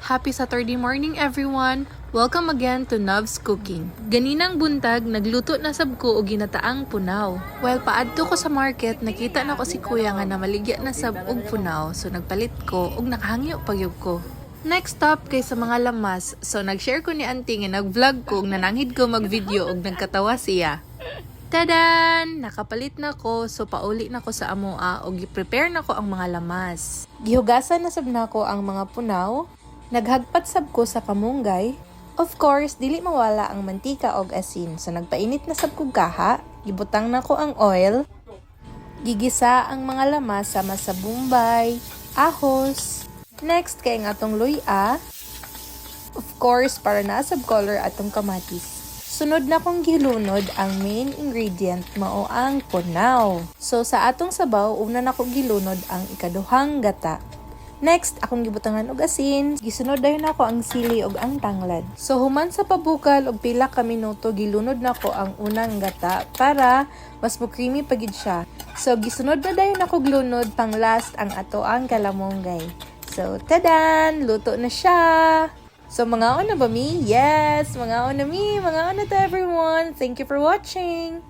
Happy Saturday morning everyone! Welcome again to Nov's Cooking. Ganinang buntag, nagluto na sab ko og ginataang punaw. While paadto ko sa market, nakita na ko si kuya nga na maligya na sab og punaw, so nagpalit ko og nakahangyo pagyud ko. Next stop kay sa mga lamas, so nag-share ko ni auntie nga nag-vlog ko ug nananghid ko mag-video og nagkatawa siya. Tadan! Nakapalit na ko, so pauli na ko sa amoa og gi-prepare na ko ang mga lamas. Gihugasan na sab na ko ang mga punaw. Naghagpat sab ko sa kamunggay. Of course, dili mawala ang mantika og asin. So nagpainit na sab ko gaha, gibutang na ko ang oil. Gigisa ang mga lamas sama sa bombay, ahos. Next kay ang atong luya. Of course, para na sab color atong kamatis. Sunod na kong gilunod ang main ingredient mao ang punaw. So sa atong sabaw, una na ko gilunod ang ikaduhang gata. Next, akong gibutangan og asin. Gisunod dayon ako ang sili og ang tanglad. So human sa pabukal og pila ka minuto, gilunod na ko ang unang gata para mas mo creamy pagid siya. So gisunod na dayon ako glunod pang last ang ato ang kalamonggay. So tadan, luto na siya. So mga na ba mi? Yes, mga na mi, mga na to everyone. Thank you for watching.